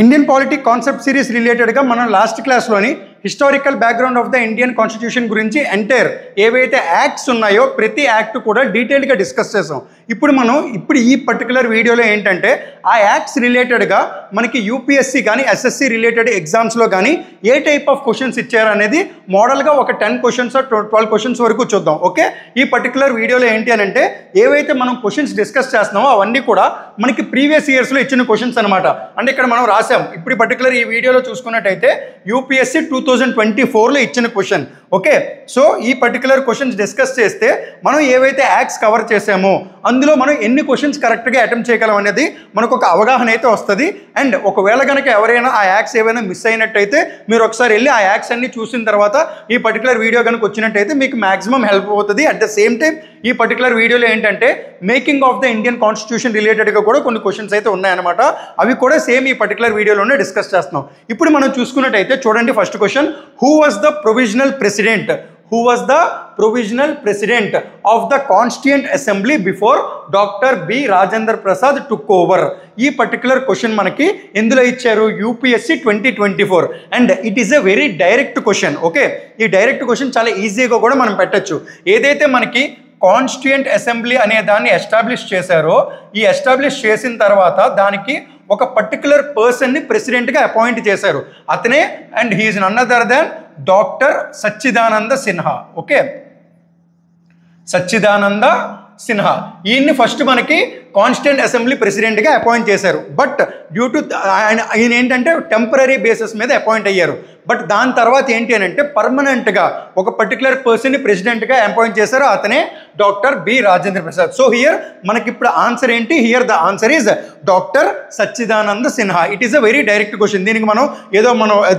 Indian politic concept series రిలేటెడ్గా మనం last క్లాస్లోని historical background of the Indian constitution గురించి ఎంటైర్ ఏవైతే యాక్ట్స్ ఉన్నాయో ప్రతి యాక్ట్ కూడా డీటెయిల్గా డిస్కస్ చేసాం. ఇప్పుడు ఈ పర్టికులర్ వీడియోలో ఏంటంటే ఆ యాక్ట్స్ రిలేటెడ్గా మనకి యూపీఎస్సీ కానీ ఎస్ఎస్సి రిలేటెడ్ ఎగ్జామ్స్లో కానీ ఏ టైప్ ఆఫ్ క్వశ్చన్స్ ఇచ్చారనేది మోడల్గా ఒక 10 క్వశ్చన్స్ 12 క్వశ్చన్స్ వరకు చూద్దాం. ఓకే, ఈ పర్టికులర్ వీడియోలో ఏంటి అని అంటే ఏవైతే మనం క్వశ్చన్స్ డిస్కస్ చేస్తున్నామో అవన్నీ కూడా మనకి ప్రీవియస్ ఇయర్స్లో ఇచ్చిన క్వశ్చన్స్ అనమాట. అంటే ఇక్కడ మనం రాసాం. ఇప్పుడు పర్టికులర్ ఈ వీడియోలో చూసుకున్నట్టయితే యూపీఎస్సీ 2024లో ఇచ్చిన క్వశ్చన్. ఓకే, సో ఈ పర్టికులర్ క్వశ్చన్స్ డిస్కస్ చేస్తే మనం ఏవైతే యాక్ట్స్ కవర్ చేసామో అందులో మనం ఎన్ని క్వశ్చన్స్ కరెక్ట్గా అటెంప్ట్ చేయగలం అనేది మనకు ఒక అవగాహన అయితే వస్తుంది. అండ్ ఒకవేళ కనుక ఎవరైనా ఆ యాక్ట్స్ ఏవైనా మిస్ అయినట్టయితే మీరు ఒకసారి వెళ్ళి ఆ యాక్ట్స్ అన్ని చూసిన తర్వాత ఈ పర్టికులర్ వీడియో కనుక వచ్చినట్టయితే మీకు మ్యాక్సిమం హెల్ప్ అవుతుంది. అట్ ద సేమ్ టైం ఈ పర్టికులర్ వీడియోలో ఏంటంటే making of the Indian constitution రిలేటెడ్గా కూడా కొన్ని క్వశ్చన్స్ అయితే ఉన్నాయన్నమాట. అవి కూడా సేమ్ ఈ పర్టికులర్ వీడియోలోనే డిస్కస్ చేస్తున్నాం. ఇప్పుడు మనం చూసుకున్నట్టయితే చూడండి, first question, who was the provisional president? Who was the provisional president of the Constituent Assembly before Dr. B. Rajendra Prasad took over? ఈ పర్టికులర్ క్వశ్చన్ మనకి ఎందులో ఇచ్చారు? UPSC 2024. And it is a very direct question. Okay, ఈ direct question చాలా ఈజీగా కూడా మనం పెట్టచ్చు. ఏదైతే మనకి కాన్స్టిట్యూయెంట్ అసెంబ్లీ అనే దాన్ని ఎస్టాబ్లిష్ చేశారో, ఈ ఎస్టాబ్లిష్ చేసిన తర్వాత దానికి ఒక పర్టికులర్ పర్సన్ని ప్రెసిడెంట్గా అపాయింట్ చేశారు. అతనే, and he is none other than doctor Sachchidananda Sinha. Okay, Sachchidananda Sinha. ఈయన్ని ఫస్ట్ మనకి కాన్స్టిట్యూయెంట్ అసెంబ్లీ ప్రెసిడెంట్గా అపాయింట్ చేశారు. బట్ డ్యూ టు ఆయన ఏంటంటే టెంపరీ బేసిస్ మీద అపాయింట్ అయ్యారు. బట్ దాని తర్వాత ఏంటి అని అంటే పర్మనెంట్గా ఒక పర్టికులర్ పర్సన్ని ప్రెసిడెంట్గా అపాయింట్ చేశారు. అతనే doctor B Rajendra Prasad. So here మనకి ఇప్పుడు ఆన్సర్ ఏంటి? Here the answer is doctor Sachchidananda Sinha. It is a very direct question. దీనికి మనం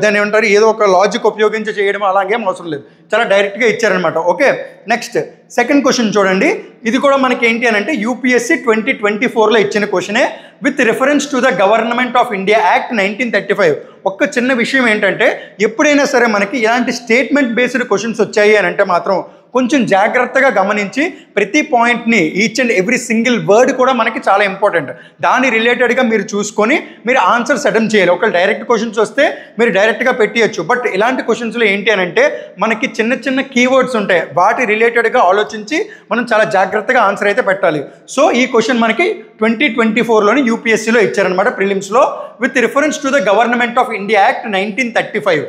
దాన్ని ఏమంటారు, ఏదో ఒక లాజిక్ ఉపయోగించి చేయడం అలాగేం అవసరం లేదు, చాలా డైరెక్ట్గా ఇచ్చారనమాట. ఓకే, నెక్స్ట్ సెకండ్ క్వశ్చన్ చూడండి. ఇది కూడా మనకి ఏంటి అని అంటే యూపీఎస్సీ 2024లో ఇచ్చిన క్వశ్చనే. With reference to the government of India act 1935. ఒక్క చిన్న విషయం ఏంటంటే ఎప్పుడైనా సరే మనకి ఇలాంటి స్టేట్మెంట్ బేస్డ్ క్వశ్చన్స్ వచ్చాయి అని అంటే మాత్రం కొంచెం జాగ్రత్తగా గమనించి ప్రతి పాయింట్ని each and every single word కూడా మనకి చాలా ఇంపార్టెంట్. దాని రిలేటెడ్గా మీరు చూసుకొని మీరు ఆన్సర్స్ అటెంప్ట్ చేయాలి. ఒకవేళ డైరెక్ట్ క్వశ్చన్స్ వస్తే మీరు డైరెక్ట్గా పెట్టేయచ్చు. బట్ ఇలాంటి క్వశ్చన్స్లో ఏంటి అని అంటే మనకి చిన్న చిన్న కీవర్డ్స్ ఉంటాయి, వాటి రిలేటెడ్గా ఆలోచించి మనం చాలా జాగ్రత్తగా ఆన్సర్ అయితే పెట్టాలి. సో ఈ క్వశ్చన్ మనకి 2024లోని యూపీఎస్సీలో ఇచ్చారనమాట ప్రిలిమ్స్లో. With reference to the government of India act 1935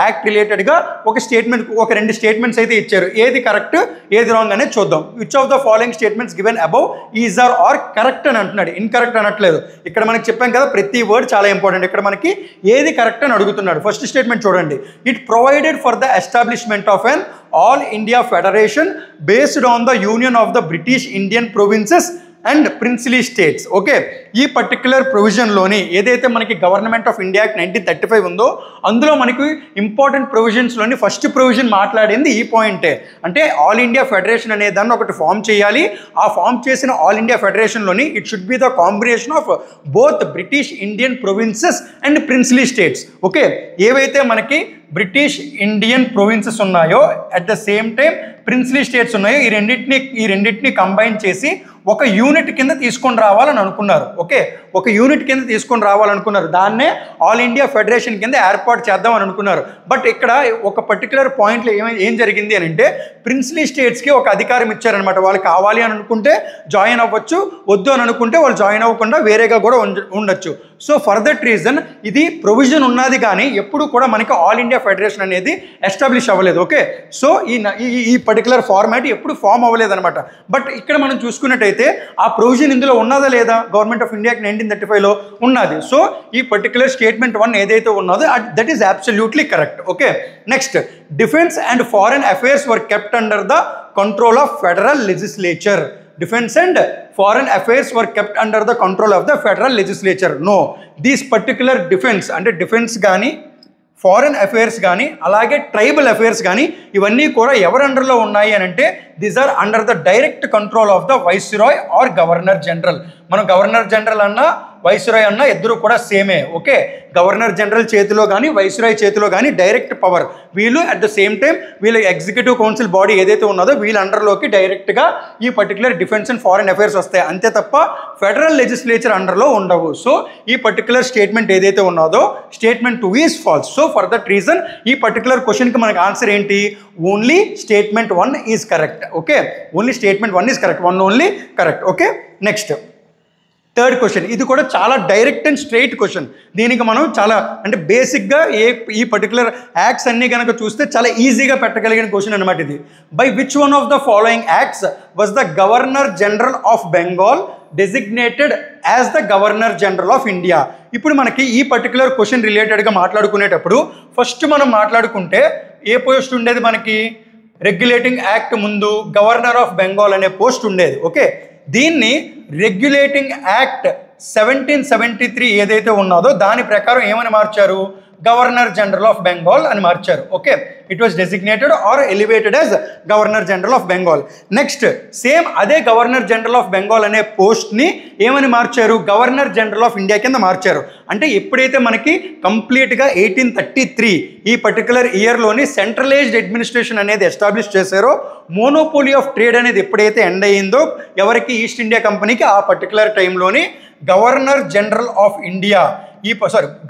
act రిలేటెడ్గా ఒక స్టేట్మెంట్, ఒక 2 స్టేట్మెంట్స్ అయితే ఇచ్చారు. ఏది కరెక్ట్ ఏది రాంగ్ అనేది చూద్దాం. Which of the following statements given above is are correct అని అంటున్నాడు, ఇన్కరెక్ట్ అనట్లేదు. ఇక్కడ మనకి చెప్పాం కదా ప్రతి వర్డ్ చాలా ఇంపార్టెంట్. ఇక్కడ మనకి ఏది కరెక్ట్ అని అడుగుతున్నాడు. ఫస్ట్ స్టేట్మెంట్ చూడండి, it provided for the establishment of an all India federation based on the union of the British Indian provinces and princely states. Okay, ఈ పర్టిక్యులర్ ప్రొవిజన్లోని ఏదైతే మనకి గవర్నమెంట్ ఆఫ్ ఇండియా యాక్ట్ 1935 ఉందో అందులో మనకి important ప్రొవిజన్స్లోని first provision మాట్లాడింది ఈ పాయింటే. అంటే ఆల్ ఇండియా ఫెడరేషన్ అనే దాన్ని ఒకటి ఫామ్ చేయాలి. ఆ ఫామ్ చేసిన ఆల్ ఇండియా ఫెడరేషన్లోని it should be the combination of both British Indian provinces and princely states. Okay, ఏవైతే మనకి బ్రిటిష్ ఇండియన్ ప్రొవిన్సెస్ ఉన్నాయో at the same time princely states ఉన్నాయో ఈ రెండింటిని కంబైన్ చేసి ఒక యూనిట్ కింద తీసుకొని రావాలని అనుకున్నారు. ఓకే, ఒక యూనిట్ కింద తీసుకొని రావాలనుకున్నారు. దాన్నే ఆల్ ఇండియా ఫెడరేషన్ కింద ఏర్పాటు చేద్దామని అనుకున్నారు. బట్ ఇక్కడ ఒక పర్టికులర్ పాయింట్లో ఏం జరిగింది అని అంటే ప్రిన్స్లీ స్టేట్స్కి ఒక అధికారం ఇచ్చారనమాట. వాళ్ళు కావాలి అని అనుకుంటే జాయిన్ అవ్వచ్చు, వద్దు అని అనుకుంటే వాళ్ళు జాయిన్ అవ్వకుండా వేరేగా కూడా ఉండొచ్చు. సో ఫర్ దట్ రీజన్ ఇది ప్రొవిజన్ ఉన్నది కానీ ఎప్పుడు కూడా మనకి ఆల్ ఇండియా ఫెడరేషన్ అనేది ఎస్టాబ్లిష్ అవ్వలేదు. ఓకే, సో ఈ పర్టికులర్ ఫార్మాట్ ఎప్పుడు ఫామ్ అవ్వలేదు అనమాట. బట్ ఇక్కడ మనం చూసుకున్నట్టయితే ఆ ప్రొవిజన్ ఇందులో ఉన్నదా లేదా? గవర్నమెంట్ ఆఫ్ ఇండియా 1935లో ఉన్నది. సో ఈ పర్టికులర్ స్టేట్మెంట్ 1 ఏదైతే ఉన్నదో that is absolutely correct. Okay, next, defence and foreign affairs were kept under the control of federal legislature. Defense and foreign affairs were kept under the control of the federal legislature. No, these particular defense అంటే defence కానీ foreign affairs కానీ అలాగే tribal affairs కానీ ఇవన్నీ కూడా ఎవరి అండర్లో ఉన్నాయి అని అంటే these are under the direct control of the viceroy or governor general. మనం గవర్నర్ జనరల్ అన్నా వైస్రాయ్ అన్నా ఇద్దరు కూడా సేమే. ఓకే, గవర్నర్ జనరల్ చేతిలో కానీ వైస్రాయ్ చేతిలో కానీ డైరెక్ట్ పవర్. వీళ్ళు అట్ ద సేమ్ టైం వీళ్ళ ఎగ్జిక్యూటివ్ కౌన్సిల్ బాడీ ఏదైతే ఉన్నదో వీళ్ళ అండర్లోకి డైరెక్ట్గా ఈ particular defence and foreign affairs వస్తాయి. అంతే తప్ప ఫెడరల్ లెజిస్లేచర్ అండర్లో ఉండవు. సో ఈ పర్టికులర్ స్టేట్మెంట్ ఏదైతే ఉన్నదో statement 2 is false. So for that reason ఈ పర్టికులర్ క్వశ్చన్కి మనకు ఆన్సర్ ఏంటి? Only statement 1 is correct. Okay, only statement 1 is correct, 1 only correct. Okay, next third question. ఇది కూడా చాలా డైరెక్ట్ అండ్ స్ట్రైట్ క్వశ్చన్. దీనికి మనం చాలా అంటే బేసిక్గా ఈ పర్టికులర్ యాక్ట్స్ అన్నీ కనుక చూస్తే చాలా ఈజీగా పెట్టగలిగిన క్వశ్చన్ అనమాట ఇది. By which one of the following acts was the governor general of Bengal designated as the governor general of India? ఇప్పుడు మనకి ఈ పర్టికులర్ క్వశ్చన్ రిలేటెడ్గా మాట్లాడుకునేటప్పుడు ఫస్ట్ మనం మాట్లాడుకుంటే ఏ పోస్ట్ ఉండేది మనకి? రెగ్యులేటింగ్ యాక్ట్ ముందు గవర్నర్ ఆఫ్ బెంగాల్ అనే పోస్ట్ ఉండేది. ఓకే, దీన్ని రెగ్యులేటింగ్ యాక్ట్ 1773 ఏదైతే ఉన్నదో దాని ప్రకారం ఏమని మార్చారు? గవర్నర్ జనరల్ ఆఫ్ బెంగాల్ అని మార్చారు. Okay, it was designated or elevated as governor general of Bengal. Next same అదే గవర్నర్ జనరల్ ఆఫ్ బెంగాల్ అనే పోస్ట్ని ఏమని మార్చారు? గవర్నర్ జనరల్ ఆఫ్ ఇండియా కింద మార్చారు. అంటే ఎప్పుడైతే మనకి కంప్లీట్గా 1833 ఈ పర్టికులర్ ఇయర్లోని సెంట్రలైజ్డ్ అడ్మినిస్ట్రేషన్ అనేది ఎస్టాబ్లిష్ చేశారో, మోనోపోలీ ఆఫ్ ట్రేడ్ అనేది ఎప్పుడైతే ఎండ్ అయ్యిందో ఎవరికి? ఈస్ట్ ఇండియా కంపెనీకి, ఆ పర్టికులర్ టైంలోని governor general of India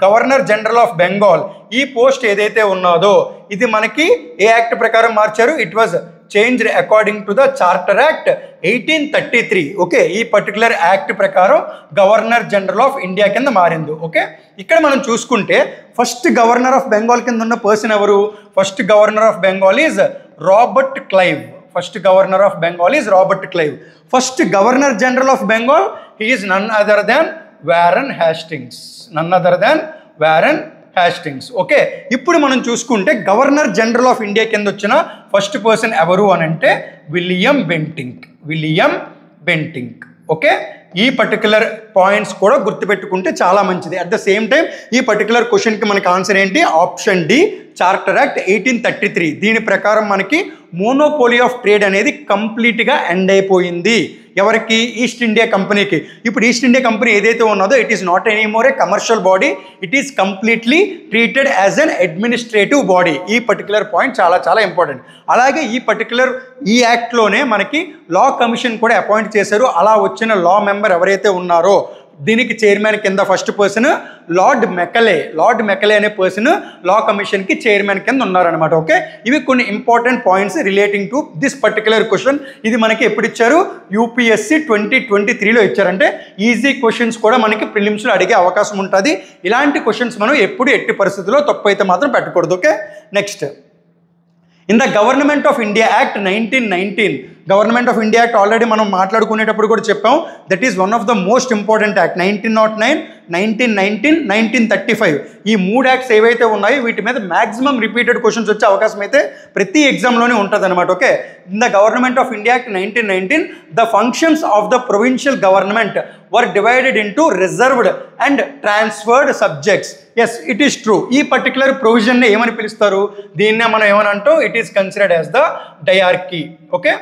governor general of Bengal ఈ పోస్ట్ ఏదైతే ఉన్నదో ఇది మనకి ఏ యాక్ట్ ప్రకారం మార్చారు? It was changed according to the charter act 1833. Okay, ఈ పర్టికులర్ యాక్ట్ ప్రకారం గవర్నర్ జనరల్ ఆఫ్ ఇండియా కింద మారింది. ఓకే, ఇక్కడ మనం చూసుకుంటే ఫస్ట్ గవర్నర్ ఆఫ్ బెంగాల్ కింద ఉన్న పర్సన్ ఎవరు? First governor of Bengal is Robert Clive. First governor of Bengal is Robert Clive. First governor general of Bengal he is none other than Warren Hastings. Okay, ఇప్పుడు మనం చూసుకుంటే గవర్నర్ జనరల్ ఆఫ్ ఇండియా కింద వచ్చిన first person ఎవరు అని అంటే William Bentinck. Okay, ఈ particular points కూడా గుర్తుపెట్టుకుంటే చాలా మంచిది. అట్ ద సేమ్ టైం ఈ పర్టికులర్ క్వశ్చన్కి మనకి ఆన్సర్ ఏంటి? Option D, charter act 1833. దీని ప్రకారం మనకి మోనోపోలీ ఆఫ్ ట్రేడ్ అనేది కంప్లీట్గా ఎండ్ అయిపోయింది. ఎవరికి? ఈస్ట్ ఇండియా కంపెనీకి. ఇప్పుడు ఈస్ట్ ఇండియా కంపెనీ ఏదైతే ఉన్నదో it is not anymore a commercial body, it is completely treated as an administrative body. ఈ పర్టికులర్ పాయింట్ చాలా చాలా ఇంపార్టెంట్. అలాగే ఈ పర్టికులర్ ఈ యాక్ట్లోనే మనకి లా కమిషన్ కూడా అపాయింట్ చేశారు. అలా వచ్చిన లా మెంబర్ ఎవరైతే ఉన్నారో దీనికి చైర్మన్ కింద ఫస్ట్ పర్సన్ లార్డ్ మెకలే అనే పర్సన్ లా కమిషన్కి చైర్మన్ కింద ఉన్నారనమాట. ఓకే, ఇవి కొన్ని important points relating to this particular question. ఇది మనకి ఎప్పుడు ఇచ్చారు? యూపీఎస్సీ 2023లో ఇచ్చారంటే ఈజీ క్వశ్చన్స్ కూడా మనకి ప్రిలిమ్స్లో అడిగే అవకాశం ఉంటుంది. ఇలాంటి క్వశ్చన్స్ మనం ఎప్పుడు ఎట్టి పరిస్థితుల్లో తప్పు అయితే మాత్రం పెట్టకూడదు. Okay, next in the government of India act 1919. Government of India act already మనం మాట్లాడుకునేటప్పుడు కూడా చెప్పాం. That is one of the most important act. 1909, 1919, 1935 ఈ 3 యాక్ట్స్ ఏవైతే ఉన్నాయో వీటి మీద మ్యాక్సిమం రిపీటెడ్ క్వశ్చన్స్ వచ్చే అవకాశం అయితే ప్రతి ఎగ్జామ్లోనే ఉంటుంది అనమాట. Okay, in the government of India act 1919 the functions of the provincial government were divided into reserved and transferred subjects. Yes, it is true. ఈ పర్టికులర్ ప్రొవిజన్ని ఏమని పిలుస్తారు? దీన్నే మనం ఏమని అంటాం? It is considered as the diarchy. Okay,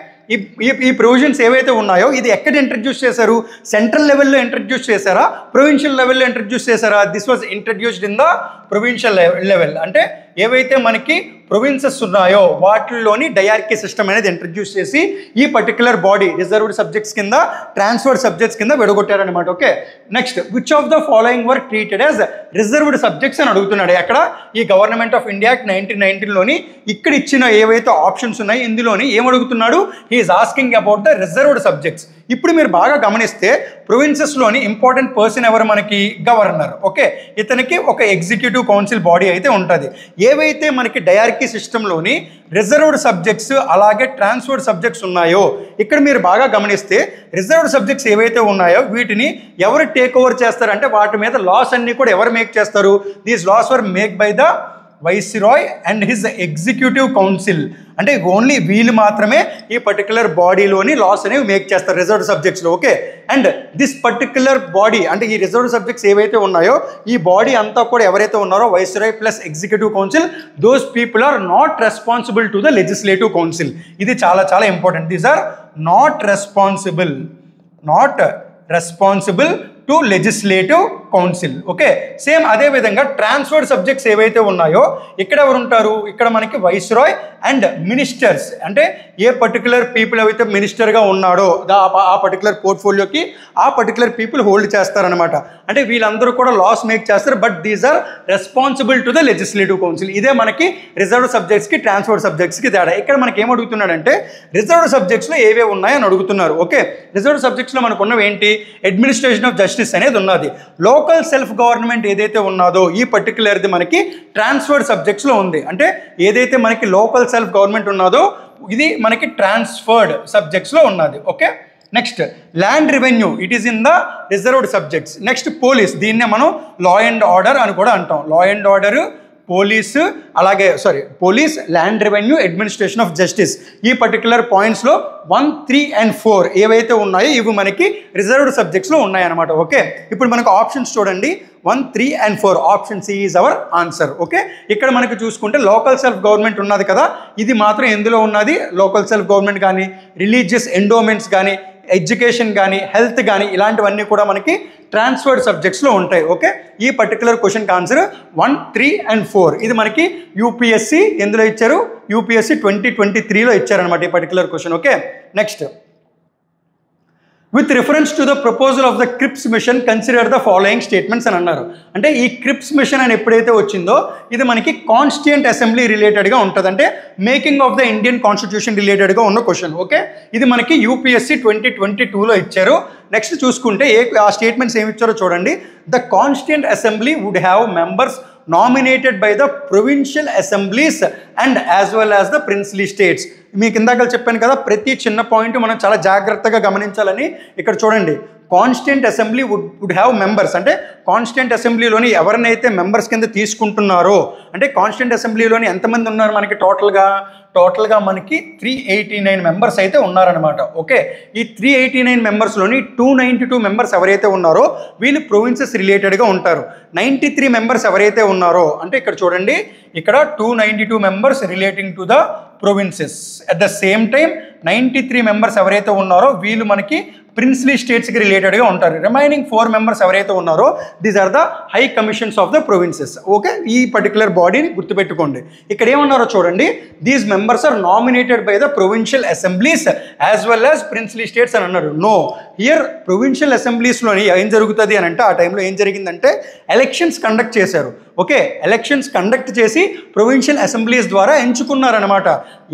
ఈ provisions ఏవైతే ఉన్నాయో ఇది ఎక్కడ ఇంట్రడ్యూస్ చేశారు? సెంట్రల్ లెవెల్లో ఇంట్రడ్యూస్ చేశారా? ప్రొవిన్షియల్ లెవెల్లో ఇంట్రడ్యూస్ చేశారా? This was introduced in the provincial level. అంటే ఏవైతే మనకి ప్రొవిన్సెస్ ఉన్నాయో వాటిల్లోని డయార్కీ సిస్టమ్ అనేది ఇంట్రడ్యూస్ చేసి ఈ పర్టికులర్ బాడీ రిజర్వ్డ్ సబ్జెక్ట్స్ కింద, ట్రాన్స్ఫర్డ్ సబ్జెక్ట్స్ కింద విడగొట్టారనమాట. Okay, next which of the following were treated as reserved subjects అని అడుగుతున్నాడు. ఎక్కడ? ఈ గవర్నమెంట్ ఆఫ్ ఇండియా యాక్ట్ 1919లోని ఇక్కడ ఇచ్చిన ఏవైతే ఆప్షన్స్ ఉన్నాయో ఇందులోని ఏమడుగుతున్నాడు? He is asking about the reserved subjects. ఇప్పుడు మీరు బాగా గమనిస్తే ప్రొవిన్సెస్లోని ఇంపార్టెంట్ పర్సన్ ఎవరు మనకి? గవర్నర్. ఓకే, ఇతనికి ఒక ఎగ్జిక్యూటివ్ కౌన్సిల్ బాడీ అయితే ఉంటుంది. ఏవైతే మనకి డయార్కీ సిస్టంలోని రిజర్వ్డ్ సబ్జెక్ట్స్ అలాగే ట్రాన్స్ఫర్డ్ సబ్జెక్ట్స్ ఉన్నాయో ఇక్కడ మీరు బాగా గమనిస్తే రిజర్వ్డ్ సబ్జెక్ట్స్ ఏవైతే ఉన్నాయో వీటిని ఎవరు టేక్ ఓవర్ చేస్తారంటే వాటి మీద లాస్ అన్నీ కూడా ఎవరు మేక్ చేస్తారు? These laws were make by the viceroy and his executive council. అంటే ఓన్లీ వీళ్ళు మాత్రమే ఈ పర్టికులర్ బాడీలోని లాస్ అనేవి మేక్ చేస్తారు రిజర్వ్డ్ సబ్జెక్ట్స్లో. Okay, and this particular body అంటే ఈ రిజర్వ్డ్ సబ్జెక్ట్స్ ఏవైతే ఉన్నాయో ఈ బాడీ అంతా కూడా ఎవరైతే ఉన్నారో viceroy plus executive council, those people are not responsible to the legislative council. ఇది చాలా చాలా important. These are not responsible to legislative council. Okay, same అదే విధంగా ట్రాన్స్ఫర్డ్ సబ్జెక్ట్స్ ఏవైతే ఉన్నాయో ఇక్కడ ఎవరు ఉంటారు, ఇక్కడ మనకి వైస్రాయ్ అండ్ మినిస్టర్స్, అంటే ఏ పర్టికులర్ పీపుల్ అయితే మినిస్టర్గా ఉన్నాడో ఆ పర్టికులర్ పోర్ట్ఫోలియోకి ఆ పర్టికులర్ పీపుల్ హోల్డ్ చేస్తారనమాట. అంటే వీళ్ళందరూ కూడా లాస్ మేక్ చేస్తారు, but these are responsible to the legislative council. ఇదే మనకి రిజర్వ్డ్ సబ్జెక్ట్స్కి ట్రాన్స్ఫర్డ్ సబ్జెక్ట్స్కి తేడా. ఇక్కడ మనకి ఏం అడుగుతున్నాడంటే రిజర్వ్డ్ సబ్జెక్ట్స్లో ఏవే ఉన్నాయని అడుగుతున్నారు. ఓకే, రిజర్వ్డ్ సబ్జెక్ట్స్లో మనకు ఉన్నవి ఏంటి, అడ్మినిస్ట్రేషన్ ఆఫ్ జస్టిస్ అనేది ఉన్నది. లోకల్ సెల్ఫ్ గవర్నమెంట్ ఏదైతే ఉన్నదో ఈ పర్టికులర్ది మనకి ట్రాన్స్ఫర్డ్ సబ్జెక్ట్స్లో ఉంది. అంటే ఏదైతే మనకి లోకల్ సెల్ఫ్ గవర్నమెంట్ ఉన్నదో ఇది మనకి ట్రాన్స్ఫర్డ్ సబ్జెక్ట్స్లో ఉన్నది. Okay, next land revenue it is in the reserved subjects. Next police, దీన్నే మనం లా అండ్ ఆర్డర్ అని కూడా అంటాం. లా అండ్ ఆర్డర్, పోలీసు, అలాగే police, land revenue, administration of justice, ఈ పర్టికులర్ పాయింట్స్లో 1, 3 and 4 ఏవైతే ఉన్నాయో ఇవి మనకి రిజర్వ్డ్ సబ్జెక్ట్స్లో ఉన్నాయన్నమాట. ఓకే, ఇప్పుడు మనకు ఆప్షన్స్ చూడండి, 1, 3 and 4. Option C is our answer. Okay, ఇక్కడ మనకు చూసుకుంటే లోకల్ సెల్ఫ్ గవర్నమెంట్ ఉన్నది కదా, ఇది మాత్రం ఎందులో ఉన్నది, లోకల్ సెల్ఫ్ గవర్నమెంట్ కానీ, రిలీజియస్ ఎండోమెంట్స్ కానీ, ఎడ్యుకేషన్ కానీ, హెల్త్ కానీ, ఇలాంటివన్నీ కూడా మనకి ట్రాన్స్ఫర్డ్ సబ్జెక్ట్స్లో ఉంటాయి. ఓకే, ఈ పర్టికులర్ క్వశ్చన్కి ఆన్సర్ 1, 3 and 4. ఇది మనకి యూపీఎస్సి ఎందులో ఇచ్చారు, యూపీఎస్సి 2023లో ఇచ్చారనమాట ఈ particular question. Okay, next with reference to the proposal of the క్రిప్స్ machine consider the following statements అని అన్నారు. అంటే ఈ క్రిప్స్ మిషన్ అని ఎప్పుడైతే వచ్చిందో ఇది మనకి కాన్స్టిట్యూయెంట్ అసెంబ్లీ రిలేటెడ్గా ఉంటుంది, అంటే making of the Indian constitution రిలేటెడ్గా ఉన్న క్వశ్చన్. ఓకే, ఇది మనకి యూపీఎస్సి 2022లో ఇచ్చారు. నెక్స్ట్ చూసుకుంటే ఆ స్టేట్మెంట్స్ ఏమి ఇచ్చారో చూడండి. The constituent assembly would have members nominated by the provincial assemblies and as well as the princely states. మీకు ఇందాక చెప్పాను కదా, ప్రతి చిన్న పాయింట్ మనం చాలా జాగ్రత్తగా గమనించాలని. ఇక్కడ చూడండి, constituent assembly would have members, అంటే కాన్స్టిట్యూయెంట్ అసెంబ్లీలోని ఎవరినైతే మెంబర్స్ కింద తీసుకుంటున్నారో, అంటే కాన్స్టిట్యూయెంట్ అసెంబ్లీలోని ఎంతమంది ఉన్నారు మనకి టోటల్గా మనకి 389 మెంబర్స్ అయితే ఉన్నారనమాట. ఓకే, ఈ 389 మెంబర్స్లోని 292 మెంబర్స్ ఎవరైతే ఉన్నారో వీళ్ళు ప్రొవిన్సెస్ రిలేటెడ్గా ఉంటారు. 93 మెంబర్స్ ఎవరైతే ఉన్నారో, అంటే ఇక్కడ చూడండి, ఇక్కడ 292 members relating to the provinces. At the same time 93 members ఎవరైతే ఉన్నారో వీళ్ళు మనకి ప్రిన్స్లీ స్టేట్స్కి రిలేటెడ్గా ఉంటారు. రిమైనింగ్ 4 మెంబర్స్ ఎవరైతే ఉన్నారో these are the high commissions of the provinces. Okay, ఈ పర్టికులర్ బాడీని గుర్తుపెట్టుకోండి. ఇక్కడ ఏమన్నారో చూడండి, these members are nominated by the provincial assemblies as well as princely states అని అన్నారు. నో, హియర్ ప్రొవిన్షియల్ అసెంబ్లీస్లోని ఏం జరుగుతుంది అని అంటే, ఆ టైంలో ఏం జరిగిందంటే ఎలక్షన్స్ కండక్ట్ చేశారు. ఓకే, ఎలక్షన్స్ కండక్ట్ చేసి ప్రొవిన్షియల్ అసెంబ్లీస్ ద్వారా ఎంచుకున్నారనమాట.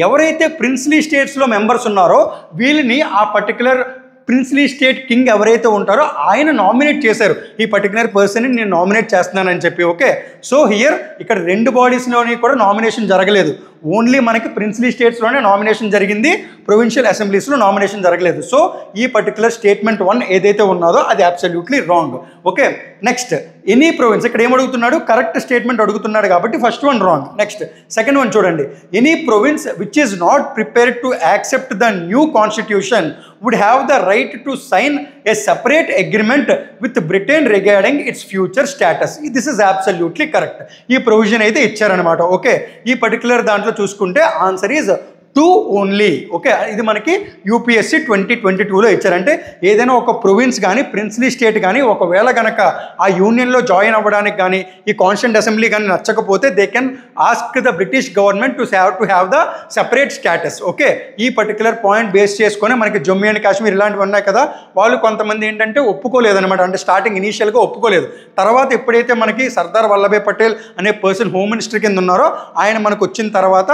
ఎవరైతే ప్రిన్స్లీ స్టేట్స్లో మెంబర్స్ ఉన్నారో వీళ్ళని ఆ పర్టికులర్ ప్రిన్స్లీ స్టేట్ కింగ్ ఎవరైతే ఉంటారో ఆయన నామినేట్ చేశారు, ఈ పర్టికులర్ పర్సన్ని నేను నామినేట్ చేస్తున్నానని చెప్పి. ఓకే, సో హియర్ ఇక్కడ రెండు బాడీస్లోని కూడా నామినేషన్ జరగలేదు, ఓన్లీ మనకి ప్రిన్స్లీ స్టేట్స్లోనే నామినేషన్ జరిగింది, ప్రొవిన్షియల్ అసెంబ్లీస్లో నామినేషన్ జరగలేదు. సో ఈ పర్టికులర్ స్టేట్మెంట్ 1 ఏదైతే ఉన్నదో అది absolutely wrong. Okay, next any province, ఇక్కడ ఏమడుగుతున్నాడు, కరెక్ట్ స్టేట్మెంట్ అడుగుతున్నాడు కాబట్టి first one wrong. Next second one చూడండి, any province which is not prepared to accept the new constitution would have the right to sign a separate agreement with Britain regarding its future status. This is absolutely correct. ఈ provision అయితే ఇచ్చారనమాట. Okay, ఈ particular దాంట్లో చూసుకుంటే answer is 2 only. Okay, ఇది మనకి UPSC 2022లో ఇచ్చారంటే ఏదైనా ఒక ప్రొవిన్స్ కానీ ప్రిన్స్లీ స్టేట్ కానీ ఒకవేళ కనుక ఆ యూనియన్లో జాయిన్ అవ్వడానికి కానీ ఈ కాన్స్టిట్యూయెంట్ అసెంబ్లీ కానీ నచ్చకపోతే they can ask the British government to have the separate status. Okay, ఈ పర్టికులర్ పాయింట్ బేస్ చేసుకొని మనకి జమ్మూ అండ్ కాశ్మీర్ ఇలాంటివి ఉన్నాయి కదా, వాళ్ళు కొంతమంది ఏంటంటే ఒప్పుకోలేదన్నమాట. అంటే స్టార్టింగ్ ఇనీషియల్గా ఒప్పుకోలేదు, తర్వాత ఎప్పుడైతే మనకి సర్దార్ వల్లభాయ్ పటేల్ అనే పర్సన్ హోమ్ మినిస్టర్ కింద ఉన్నారో ఆయన మనకు వచ్చిన తర్వాత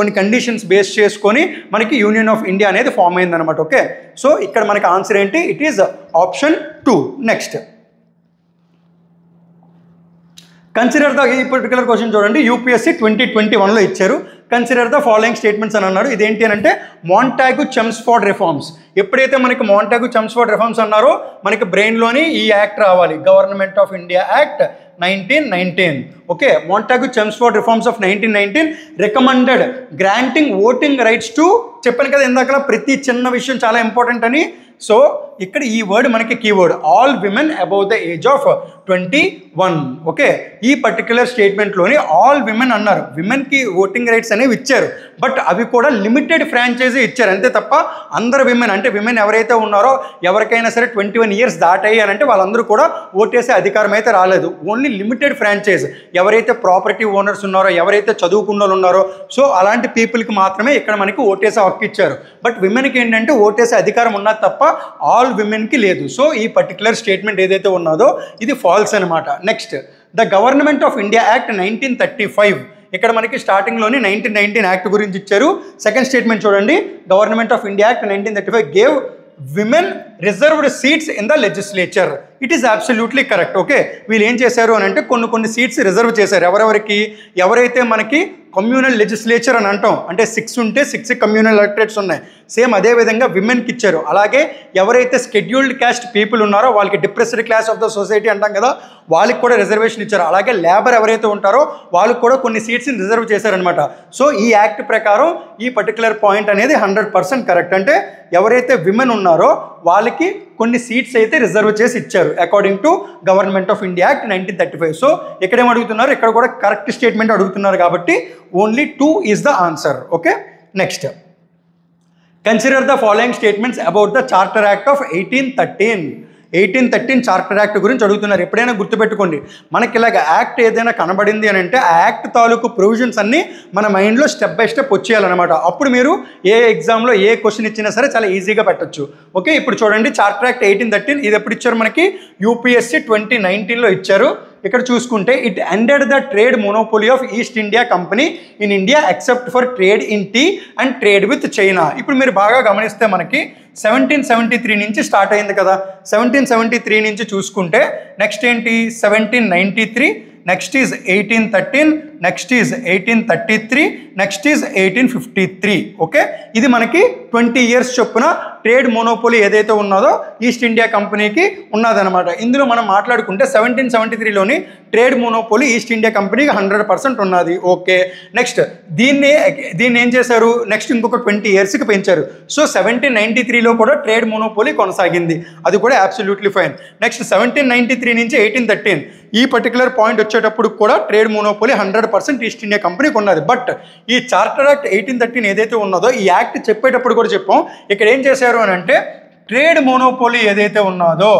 కొన్ని కండిషన్స్ బేస్ చేసుకొని మనకి యూనియన్ ఆఫ్ ఇండియా అనేది ఫామ్ అయిందనమాట. ఓకే, సో ఇక్కడ మనకి ఆన్సర్ ఏంటి, it is option 2. Next consider the, ఈ పర్టికులర్ క్వశ్చన్ చూడండి, యూపీఎస్సి 2021లో ఇచ్చారు. కన్సిడర్ ద ఫాలోయింగ్ స్టేట్మెంట్స్ అని అన్నాడు. ఇదేంటి అని అంటే మాంటాగు చెమ్స్ఫోర్డ్ రిఫార్మ్స్. ఎప్పుడైతే మనకి మాంటాగు చెమ్స్ఫోర్డ్ రిఫార్మ్స్ అన్నారో మనకి బ్రెయిన్లోని ఈ యాక్ట్ రావాలి, government of India act 1919. Okay, Montagu Chelmsford reforms of 1919 recommended granting voting rights to, చెప్పాను కదా ఇందాక ప్రతి చిన్న విషయం చాలా ఇంపార్టెంట్ అని, సో ఇక్కడ ఈ వర్డ్ మనకి keyword, all women above the age of 21. Okay, ఈ పర్టికులర్ స్టేట్మెంట్లోని ఆల్ విమెన్ అన్నారు. విమెన్కి ఓటింగ్ రైట్స్ అనేవి ఇచ్చారు, బట్ అవి కూడా లిమిటెడ్ ఫ్రాంచైజీ ఇచ్చారు అంతే తప్ప అందరు విమెన్ అంటే విమెన్ ఎవరైతే ఉన్నారో ఎవరికైనా సరే 21 ఇయర్స్ దాటాయి అని అంటే వాళ్ళందరూ కూడా ఓటేసే అధికారం అయితే రాలేదు. ఓన్లీ లిమిటెడ్ ఫ్రాంచైజ్, ఎవరైతే ప్రాపర్టీ ఓనర్స్ ఉన్నారో, ఎవరైతే చదువుకున్న వాళ్ళు ఉన్నారో, సో అలాంటి పీపుల్కి మాత్రమే ఇక్కడ మనకి ఓటేసే హక్కు ఇచ్చారు. బట్ విమెన్కి ఏంటంటే ఓటేసే అధికారం ఉన్నది తప్ప ఆల్ విమెన్కి లేదు. సో ఈ పర్టికులర్ స్టేట్మెంట్ ఏదైతే ఉన్నదో ఇది ఫాల్స్ అనమాట. Next, the government of India act 1935. ఇక్కడ మనకి స్టార్టింగ్లోని 1919 యాక్ట్ గురించి ఇచ్చారు. సెకండ్ స్టేట్మెంట్ చూడండి, government of India act 1935 gave women reserved seats in the legislature. It is absolutely correct. Okay, వీళ్ళు ఏం చేశారు అని అంటే కొన్ని సీట్స్ రిజర్వ్ చేశారు. ఎవరెవరికి? ఎవరైతే మనకి కమ్యూనల్ లెజిస్లేచర్ అని అంటాం, అంటే 6 ఉంటే 6 కమ్యూనల్ ఎలక్టరేట్స్ ఉన్నాయి, సేమ్ అదేవిధంగా విమెన్కి ఇచ్చారు. అలాగే ఎవరైతే స్కెడ్యూల్డ్ క్యాస్ట్ పీపుల్ ఉన్నారో వాళ్ళకి depressed class of the society అంటాం కదా, వాళ్ళకి కూడా రిజర్వేషన్ ఇచ్చారు. అలాగే లేబర్ ఎవరైతే ఉంటారో వాళ్ళకి కూడా కొన్ని సీట్స్ని రిజర్వ్ చేశారనమాట. సో ఈ యాక్ట్ ప్రకారం ఈ పర్టికులర్ పాయింట్ అనేది 100% కరెక్ట్. అంటే ఎవరైతే విమెన్ ఉన్నారో వాళ్ళకి కొన్ని సీట్స్ అయితే రిజర్వ్ చేసి ఇచ్చారు according to government of India act 1935. So ఇక్కడ ఏం అడుగుతున్నారు? ఇక్కడ కూడా కరెక్ట్ స్టేట్మెంట్ అడుగుతున్నారు కాబట్టి only 2 is the answer. Okay, next, consider the following statements about the charter act of 1813 charter act గురించి అడుగుతున్నారు. ఎప్పుడైనా గుర్తుపెట్టుకోండి, మనకి ఇలాగ యాక్ట్ ఏదైనా కనబడింది అని అంటే ఆ యాక్ట్ తాలూకు ప్రొవిజన్స్ అన్నీ మన మైండ్లో స్టెప్ బై స్టెప్ వచ్చేయాలన్నమాట. అప్పుడు మీరు ఏ ఎగ్జామ్లో ఏ క్వశ్చన్ ఇచ్చినా సరే చాలా ఈజీగా పెట్టచ్చు. ఓకే, ఇప్పుడు చూడండి, చార్టర్ యాక్ట్ 1813 ఇది ఎప్పుడు ఇచ్చారు? మనకి యూపీఎస్సీ 2019లో ఇచ్చారు. ఇక్కడ చూసుకుంటే it ended the trade monopoly of East India Company in India except for trade in tea and trade with China. ఇప్పుడు మీరు బాగా గమనిస్తే మనకి 1773 నుంచి స్టార్ట్ అయింది కదా. 1773 నుంచి చూసుకుంటే నెక్స్ట్ ఏంటి? 1793, next is 1813, next is 1833, next is 1853. Okay, ఇది మనకి 20 ఇయర్స్ చొప్పున ట్రేడ్ మోనోపోలీ ఏదైతే ఉన్నదో ఈస్ట్ ఇండియా కంపెనీకి ఉన్నదనమాట. ఇందులో మనం మాట్లాడుకుంటే 1773లోని ట్రేడ్ మోనోపోలీ ఈస్ట్ ఇండియా కంపెనీకి 100% ఉన్నది. ఓకే, నెక్స్ట్ దీన్ని ఏం చేశారు? నెక్స్ట్ ఇంకొక 20 ఇయర్స్కి పెంచారు. సో 1793లో కూడా ట్రేడ్ మోనోపోలీ కొనసాగింది, అది కూడా అబ్సల్యూట్లీ ఫైన్. నెక్స్ట్ 1793 నుంచి 1813 ఈ పర్టికులర్ పాయింట్ వచ్చేటప్పుడు కూడా ట్రేడ్ మోనోపోలీ 100% ఈస్ట్ ఇండియా కంపెనీకి ఉన్నది. బట్ ఈ చార్టర్ యాక్ట్ 1813 ఏదైతే ఉన్నదో ఈ యాక్ట్ చెప్పేటప్పుడు కూడా చెప్పాం, ఇక్కడ ఏం చేశారు అని అంటే ట్రేడ్ మోనోపోలీ ఏదైతే ఉన్నదో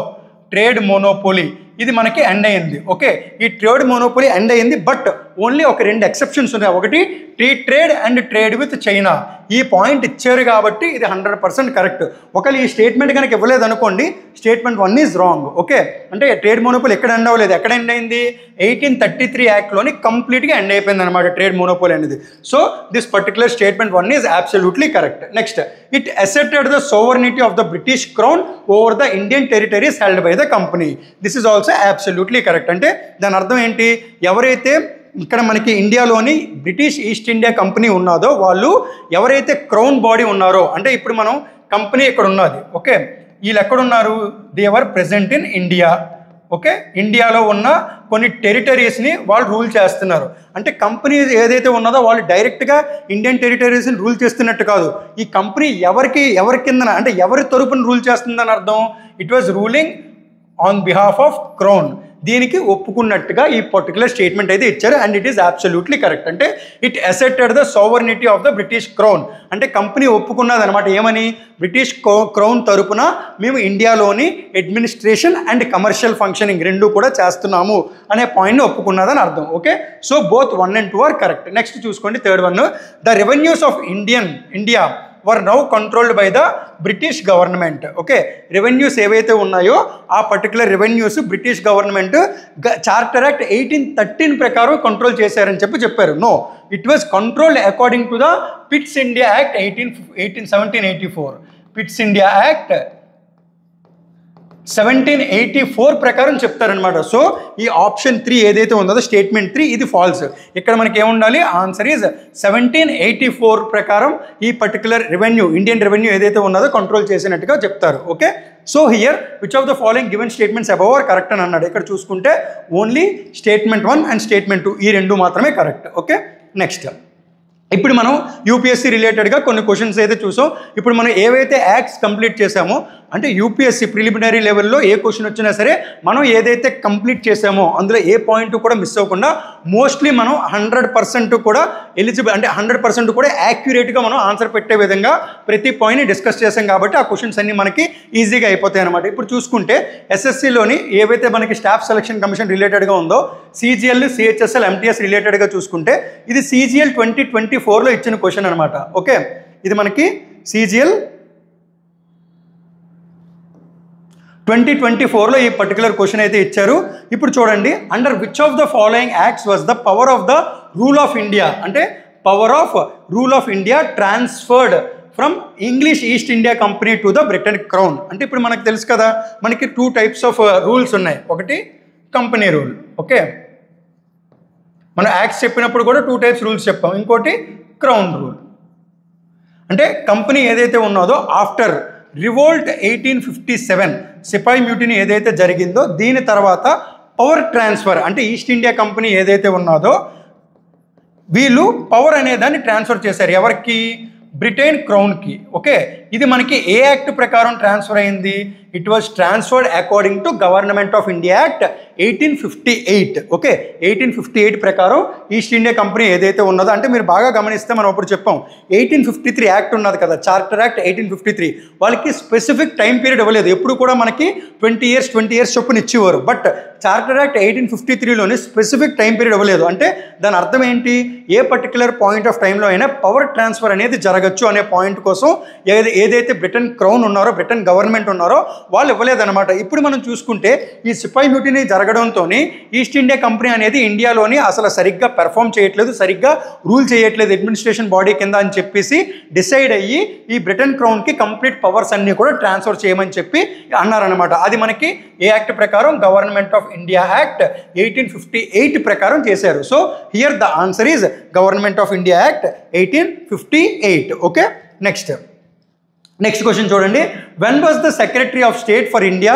ట్రేడ్ మోనోపోలీ ఇది మనకి ఎండ్ అయ్యింది. ఓకే, ఈ ట్రేడ్ మోనోపోలీ ఎండ్ అయ్యింది, బట్ ఓన్లీ ఒక 2 ఎక్సెప్షన్స్ ఉన్నాయి. ఒకటి free trade and trade with China. ఈ పాయింట్ ఇచ్చారు కాబట్టి ఇది 100% కరెక్ట్. ఒకవేళ ఈ స్టేట్మెంట్ కనుక ఇవ్వలేదు అనుకోండి, స్టేట్మెంట్ 1 ఈజ్ రాంగ్. ఓకే, అంటే ట్రేడ్ మోనోపోలీ ఎక్కడ ఎండ్ అవ్వలేదు, ఎక్కడ ఎండ్ అయింది? 1833 యాక్ట్లోని కంప్లీట్గా ఎండ్ అయిపోయింది అనమాట ట్రేడ్ మోనోపోలీ అనేది. So this particular statement 1 is absolutely correct. Next, it asserted the sovereignty of the British crown over the Indian territories held by the company. This is also absolutely correct. అంటే దాని అర్థం ఏంటి? ఎవరైతే ఇక్కడ మనకి ఇండియాలోని British east India company ఉన్నదో వాళ్ళు ఎవరైతే క్రౌన్ బాడీ ఉన్నారో, అంటే ఇప్పుడు మనం కంపెనీ ఇక్కడ ఉన్నది. ఓకే, వీళ్ళు ఎక్కడున్నారు? They are present in India. Okay, ఇండియాలో ఉన్న కొన్ని టెరిటరీస్ని వాళ్ళు రూల్ చేస్తున్నారు. అంటే కంపెనీ ఏదైతే ఉన్నదో వాళ్ళు డైరెక్ట్గా ఇండియన్ టెరిటరీస్ని రూల్ చేస్తున్నట్టు కాదు. ఈ కంపెనీ ఎవరి కిందన అంటే ఎవరి తరపున రూల్ చేస్తుందని అర్థం. It was ruling on behalf of crown. దీనికి ఒప్పుకున్నట్టుగా ఈ పర్టికులర్ స్టేట్మెంట్ అయితే ఇచ్చారు and it is absolutely correct. అంటే it asserted the sovereignty of the British crown. అంటే కంపెనీ ఒప్పుకున్నది అనమాట. ఏమని? బ్రిటిష్ క్రౌన్ తరపున మేము ఇండియాలోని అడ్మినిస్ట్రేషన్ అండ్ కమర్షియల్ ఫంక్షనింగ్ రెండు కూడా చేస్తున్నాము అనే పాయింట్ని ఒప్పుకున్నదని అర్థం. Okay, so both 1 and 2 are correct. Next చూసుకోండి, third one, the revenues of India were now controlled by the British government. Okay, revenues ఏవైతే ఉన్నాయో ఆ particular revenues British government charter act 1813 ప్రకారం కంట్రోల్ చేశారని చెప్పారు. No, it was controlled according to the Pitt's India act 1784. Pitt's India act 1784 ప్రకారం చెప్తారనమాట. So ఈ option 3 ఏదైతే ఉందో స్టేట్మెంట్ 3 ఇది ఫాల్స్. ఇక్కడ మనకి ఏముండాలి? ఆన్సర్ ఈజ్ 1784 ప్రకారం ఈ పర్టికులర్ రెవెన్యూ ఇండియన్ రెవెన్యూ ఏదైతే ఉన్నదో కంట్రోల్ చేసినట్టుగా చెప్తారు. Okay, so here which of the following given statements above are correct అని అన్నాడు. ఇక్కడ చూసుకుంటే ఓన్లీ స్టేట్మెంట్ 1 అండ్ స్టేట్మెంట్ 2 ఈ రెండు మాత్రమే కరెక్ట్. ఓకే, నెక్స్ట్, ఇప్పుడు మనం యూపీఎస్సీ రిలేటెడ్గా కొన్ని క్వశ్చన్స్ అయితే చూసాం. ఇప్పుడు మనం ఏవైతే యాక్ట్స్ కంప్లీట్ చేసామో, అంటే యూపీఎస్సీ ప్రిలిమినరీ లెవెల్లో ఏ క్వశ్చన్ వచ్చినా సరే మనం ఏదైతే కంప్లీట్ చేసామో అందులో ఏ పాయింట్ కూడా మిస్ అవ్వకుండా మోస్ట్లీ మనం 100% కూడా ఎలిజిబుల్, అంటే 100% కూడా యాక్యురేట్గా మనం ఆన్సర్ పెట్టే విధంగా ప్రతి పాయింట్ని డిస్కస్ చేసాం కాబట్టి ఆ క్వశ్చన్స్ అన్నీ మనకి ఈజీగా అయిపోతాయి అనమాట. ఇప్పుడు చూసుకుంటే ఎస్ఎస్సిలోని ఏవైతే మనకి స్టాఫ్ సెలక్షన్ కమిషన్ రిలేటెడ్గా ఉందో సిజిఎల్, సిహెచ్ఎస్ఎల్, ఎంటీఎస్ రిలేటెడ్గా చూసుకుంటే ఇది సిజిఎల్ 2024లో ఇచ్చిన క్వశ్చన్ అనమాట. ఓకే, ఇది మనకి సిజిఎల్ 2024లో ఈ పర్టికులర్ క్వశ్చన్ అయితే ఇచ్చారు. ఇప్పుడు చూడండి, under which of the following acts was the power of the rule of India, అంటే power of rule of India transferred from English East India company to the Britain crown. అంటే ఇప్పుడు మనకు తెలుసు కదా, మనకి 2 types ఆఫ్ రూల్స్ ఉన్నాయి. ఒకటి company rule, okay, మనం యాక్ట్స్ చెప్పినప్పుడు కూడా 2 types రూల్స్ చెప్పాం. ఇంకోటి క్రౌన్ రూల్. అంటే కంపెనీ ఏదైతే ఉన్నదో ఆఫ్టర్ రివోల్ట్ 1857 సిపాయి మ్యూటినీ ఏదైతే జరిగిందో దీని తర్వాత పవర్ ట్రాన్స్ఫర్, అంటే ఈస్ట్ ఇండియా కంపెనీ ఏదైతే ఉన్నదో వీళ్ళు పవర్ అనే దాన్ని ట్రాన్స్ఫర్ చేశారు. ఎవరికి? బ్రిటన్ క్రౌన్కి. ఓకే, ఇది మనకి ఏ యాక్ట్ ప్రకారం ట్రాన్స్ఫర్ అయింది? It was transferred according to government of India act 1858. Okay, 1858 ప్రకారం ఈస్ట్ ఇండియా కంపెనీ ఏదైతే ఉన్నదో, అంటే మీరు బాగా గమనిస్తే మనం అప్పుడు చెప్పాం 1853 యాక్ట్ ఉన్నది కదా, చార్టర్ యాక్ట్ 1853, వాళ్ళకి స్పెసిఫిక్ టైం పీరియడ్ ఇవ్వలేదు. ఎప్పుడు కూడా మనకి 20 years చొప్పున ఇచ్చేవారు. బట్ చార్టర్ యాక్ట్ 1853లోని స్పెసిఫిక్ టైం పీరియడ్ ఇవ్వలేదు. అంటే దాని అర్థం ఏంటి? ఏ పర్టికులర్ పాయింట్ ఆఫ్ టైంలో అయినా పవర్ ట్రాన్స్ఫర్ అనేది జరగచ్చు అనే పాయింట్ కోసం ఏదైతే బ్రిటన్ క్రౌన్ ఉన్నారో, బ్రిటన్ గవర్నమెంట్ ఉన్నారో వాళ్ళు ఇవ్వలేదన్నమాట. ఇప్పుడు మనం చూసుకుంటే ఈ సిపాయి మ్యూటినీ జరగడంతో ఈస్ట్ ఇండియా కంపెనీ అనేది ఇండియాలోని అసలు సరిగ్గా పెర్ఫామ్ చేయట్లేదు, సరిగ్గా రూల్ చేయట్లేదు అడ్మినిస్ట్రేషన్ బాడీ కింద అని చెప్పేసి డిసైడ్ అయ్యి ఈ బ్రిటన్ క్రౌన్కి కంప్లీట్ పవర్స్ అన్నీ కూడా ట్రాన్స్ఫర్ చేయమని చెప్పి అన్నారనమాట. అది మనకి ఏ యాక్ట్ ప్రకారం? గవర్నమెంట్ ఆఫ్ ఇండియా యాక్ట్ 1858 ప్రకారం చేశారు. So here the answer is government of India act 1858. Okay, next question చూడండి. When was the secretary of state for India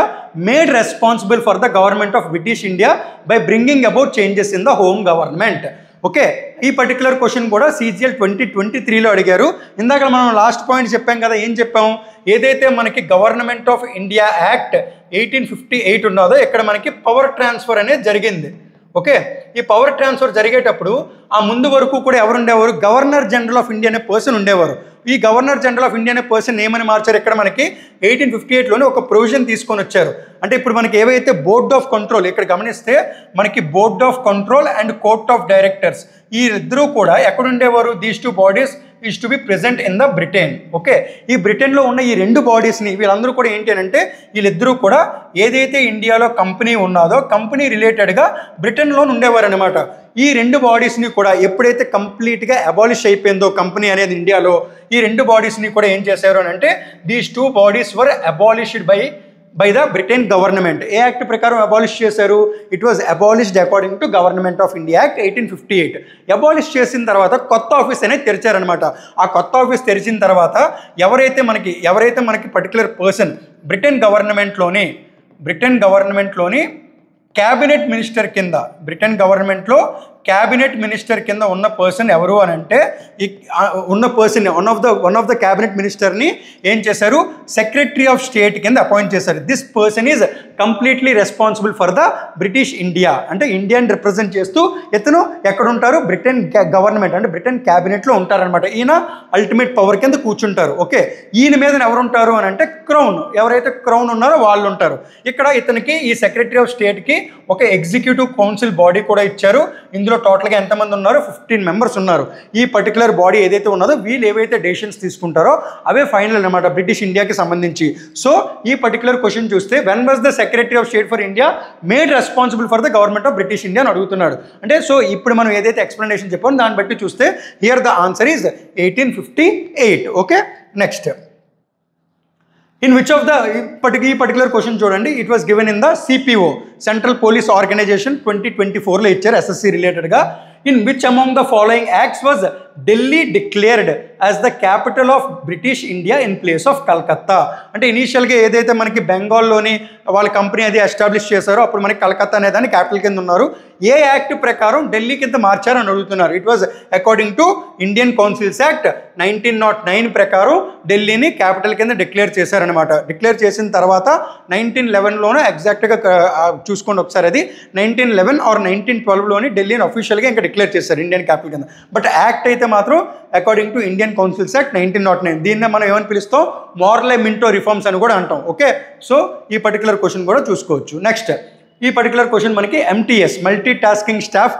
made responsible for the government of British India by bringing about changes in the home government? Okay, ఈ particular question కూడా CGL 2023లో అడిగారు. ఇందాక మనం last point చెప్పాం కదా, ఏం చెప్పాం? ఏదైతే మనకి గవర్నమెంట్ ఆఫ్ ఇండియా యాక్ట్ 1858 ఉన్నదో ఇక్కడ మనకి పవర్ ట్రాన్స్ఫర్ అనేది జరిగింది. ఓకే, ఈ పవర్ ట్రాన్స్ఫర్ జరిగేటప్పుడు ఆ ముందు వరకు కూడా ఎవరు ఉండేవారు? గవర్నర్ జనరల్ ఆఫ్ ఇండియా అనే పర్సన్ ఉండేవారు. ఈ గవర్నర్ జనరల్ ఆఫ్ ఇండియా అనే పర్సన్ ఏమని మార్చారు? ఇక్కడ మనకి 1858లోనే ఒక ప్రొవిజన్ తీసుకొని వచ్చారు. అంటే ఇప్పుడు మనకి ఏవైతే బోర్డ్ ఆఫ్ కంట్రోల్, ఇక్కడ గమనిస్తే మనకి board of control and court of directors ఈ ఇద్దరూ కూడా ఎక్కడ ఉండేవారు? These 2 bodies is to be present in the Britain. Okay, ఈ బ్రిటన్లో ఉన్న ఈ 2 బాడీస్ని వీళ్ళందరూ కూడా ఏంటి అని అంటే వీళ్ళిద్దరూ కూడా ఏదైతే ఇండియాలో కంపెనీ ఉన్నదో కంపెనీ రిలేటెడ్గా బ్రిటన్లో ఉండేవారు అనమాట. ఈ 2 బాడీస్ని కూడా ఎప్పుడైతే కంప్లీట్గా అబాలిష్ అయిపోయిందో కంపెనీ అనేది ఇండియాలో, ఈ 2 బాడీస్ని కూడా ఏం చేశారు అని అంటే these 2 bodies were abolished by the Britain government. A act ప్రకారం అబాలిష్ చేశారు? It was abolished according to government of India act 1858. Abolish చేసిన తర్వాత కొత్త ఆఫీస్ అనేది తెరిచారనమాట. ఆ కొత్త ఆఫీస్ తెరిచిన తర్వాత ఎవరైతే మనకి పర్టికులర్ పర్సన్ బ్రిటన్ గవర్నమెంట్లోని క్యాబినెట్ మినిస్టర్ కింద, బ్రిటన్ గవర్నమెంట్లో క్యాబినెట్ మినిస్టర్ కింద ఉన్న పర్సన్ ఎవరు అని అంటే ఉన్న person one of the cabinet మినిస్టర్ని ఏం చేశారు? సెక్రటరీ ఆఫ్ స్టేట్ కింద అపాయింట్ చేశారు. This person is completely responsible for the British India. అంటే ఇండియాని రిప్రజెంట్ చేస్తూ ఇతను ఎక్కడ ఉంటారు? బ్రిటన్ గవర్నమెంట్ అంటే బ్రిటన్ క్యాబినెట్లో ఉంటారనమాట. ఈయన అల్టిమేట్ పవర్ కింద కూర్చుంటారు. ఓకే, ఈయన మీద ఎవరు ఉంటారు అని అంటే క్రౌన్, ఎవరైతే క్రౌన్ ఉన్నారో వాళ్ళు ఉంటారు. ఇక్కడ ఇతనికి ఈ సెక్రటరీ ఆఫ్ స్టేట్కి ఒక ఎగ్జిక్యూటివ్ కౌన్సిల్ బాడీ కూడా ఇచ్చారు. ఇందులో టోటల్గా ఎంతమంది ఉన్నారు? 15 members ఉన్నారు. ఈ పర్టికులర్ బాడీ ఏదైతే ఉన్నదో వీళ్ళు ఏవైతే డెసిషన్స్ తీసుకుంటారో అవే ఫైనల్ అనమాట బ్రిటిష్ ఇండియాకి సంబంధించి. సో ఈ పర్టికులర్ క్వశ్చన్ చూస్తే when was the secretary of state for India made responsible for the government of British India అని అడుగుతున్నాడు. అంటే సో ఇప్పుడు మనం ఏదైతే ఎక్స్ప్లెనేషన్ చెప్పామో దాన్ని బట్టి చూస్తే here the answer is 1858. Okay, next in which of the particular question చూడండి. It was given in the CPO central police organisation 2024లో ఇచ్చారు SSC రిలేటెడ్గా. In which among the following acts was Delhi declared as the capital of British India in place of Calcutta. అంటే ఇనీషియల్గా ఏదైతే మనకి బెంగాల్లోని వాళ్ళ కంపెనీ అది ఎస్టాబ్లిష్ చేశారో అప్పుడు మనకి కలకత్తా అనే దాన్ని క్యాపిటల్ కింద ఉన్నారు. ఏ యాక్ట్ ప్రకారం ఢిల్లీ కింద మార్చారని అడుగుతున్నారు. It was according to Indian councils act 1909 ప్రకారం ఢిల్లీని క్యాపిటల్ కింద డిక్లేర్ చేశారనమాట. డిక్లేర్ చేసిన తర్వాత 1911లోనే ఎగ్జాక్ట్గా చూసుకోండి ఒకసారి, అది 1911 ఆర్ 1912లోని ఢిల్లీని అఫీషియల్గా ఇంకా డిక్లేర్ చేశారు ఇండియన్ క్యాపిటల్ కింద. బట్ యాక్ట్ అయితే మాత్రం according to Indian councils act 1909. దీన్ని మనం ఏమని పిలుస్తాం, మోర్లే మింటో రిఫార్మ్స్ అని కూడా అంటాం. ఓకే, సో ఈ పర్టికులర్ క్వశ్చన్ కూడా చూసుకోవచ్చు. నెక్స్ట్ ఈ పర్టికులర్ క్వశ్చన్ మనకి MTS మల్టీ టాస్కింగ్ స్టాఫ్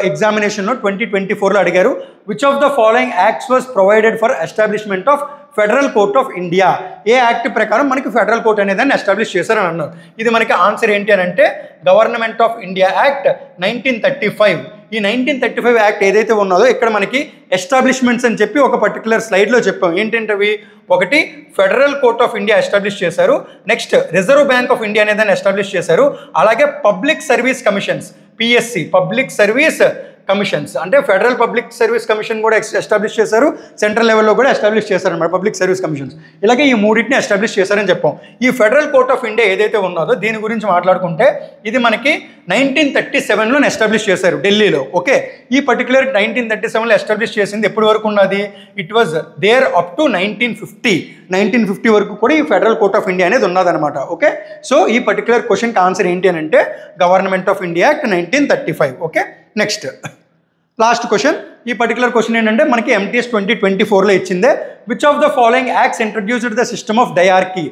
ఎగ్జామినేషన్లో 2024లో అడిగారు. Which of the following acts was provided for establishment of federal court of India? A act ప్రకారం మనకి ఫెడరల్ కోర్ట్ అనేదాన్ని ఎస్టాబ్లిష్ చేశారని అన్నారు. ఇది మనకి ఆన్సర్ ఏంటి అని అంటే గవర్నమెంట్ ఆఫ్ ఇండియా యాక్ట్ 1935. ఈ 1935 యాక్ట్ ఏదైతే ఉన్నదో ఇక్కడ మనకి ఎస్టాబ్లిష్మెంట్స్ అని చెప్పి ఒక పర్టికులర్ స్లైడ్లో చెప్పాం. ఏంటంటవి, ఒకటి federal court of India establish చేశారు, next reserve bank of India అనేదాన్ని ఎస్టాబ్లిష్ చేశారు, అలాగే public service commissions PSC public service commissions అంటే ఫెడరల్ పబ్లిక్ సర్వీస్ కమిషన్ కూడా ఎస్టాబ్లిష్ చేశారు, సెంట్రల్ లెవెల్లో కూడా ఎస్టాబ్లిష్ చేశారన్నమాట పబ్లిక్ సర్వీస్ కమిషన్స్. ఇలాగే ఈ మూడింటిని ఎస్టాబ్లిష్ చేశారని చెప్పాం. ఈ ఫెడరల్ కోర్ట్ ఆఫ్ ఇండియా ఏదైతే ఉన్నదో దీని గురించి మాట్లాడుకుంటే ఇది మనకి 1937లో ఎస్టాబ్లిష్ చేశారు ఢిల్లీలో. ఓకే, ఈ పర్టికులర్ 1937లో ఎస్టాబ్లిష్ చేసింది ఎప్పటి వరకు ఉన్నది, it was there up to 1950 వరకు కూడా ఈ ఫెడరల్ కోర్ట్ ఆఫ్ ఇండియా అనేది ఉన్నదనమాట. ఓకే, సో ఈ పర్టికులర్ క్వశ్చన్కి ఆన్సర్ ఏంటి అని అంటే government of India act 1935. Okay, next last question. ఈ పర్టికులర్ క్వశ్చన్ ఏంటంటే మనకి MTS 2024లో ఇచ్చిందే. Which of the following acts introduced the system of diarchy?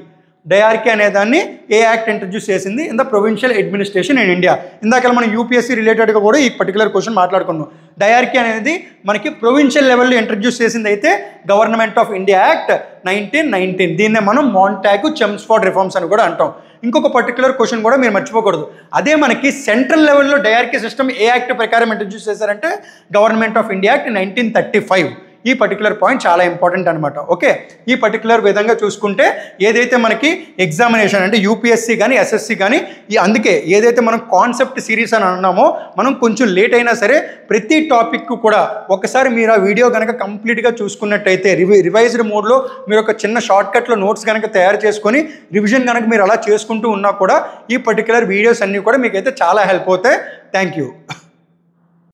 Diarchy అనేదాన్ని ఏ యాక్ట్ ఇంట్రడ్యూస్ చేసింది in the provincial administration in India? ఇందాక మనం UPSC రిలేటెడ్గా కూడా ఈ పర్టికులర్ క్వశ్చన్ మాట్లాడుకున్నాం. డయార్కీ అనేది మనకి ప్రొవిన్షియల్ లెవెల్లో ఇంట్రడ్యూస్ చేసింది అయితే గవర్నమెంట్ ఆఫ్ ఇండియా యాక్ట్ 1919. దీన్నే మనం మాంటాగు చెమ్స్ఫోర్డ్ రిఫార్మ్స్ అని కూడా అంటాం. ఇంకొక పర్టికులర్ క్వశ్చన్ కూడా మీరు మర్చిపోకూడదు, అదే మనకి సెంట్రల్ లెవెల్లో డయార్కీ సిస్టమ్ ఏ యాక్ట్ ప్రకారం ఇంట్రడ్యూస్ చేశారంటే గవర్నమెంట్ ఆఫ్ ఇండియా యాక్ట్ 1935. ఈ పర్టికులర్ పాయింట్ చాలా ఇంపార్టెంట్ అనమాట. ఓకే, ఈ పర్టికులర్ విధంగా చూసుకుంటే ఏదైతే మనకి ఎగ్జామినేషన్ అంటే UPSC కానీ SSC కానీ అందుకే ఏదైతే మనం కాన్సెప్ట్ సిరీస్ అని అన్నామో మనం కొంచెం లేట్ అయినా సరే ప్రతి టాపిక్ కూడా ఒకసారి మీరు ఆ వీడియో కనుక కంప్లీట్గా చూసుకున్నట్టయితే రివైజ్డ్ మోడ్లో మీరు ఒక చిన్న షార్ట్కట్లో నోట్స్ కనుక తయారు చేసుకొని రివిజన్ కనుక మీరు అలా చేసుకుంటూ ఉన్నా కూడా ఈ పర్టికులర్ వీడియోస్ అన్నీ కూడా మీకైతే చాలా హెల్ప్ అవుతాయి. Thank you.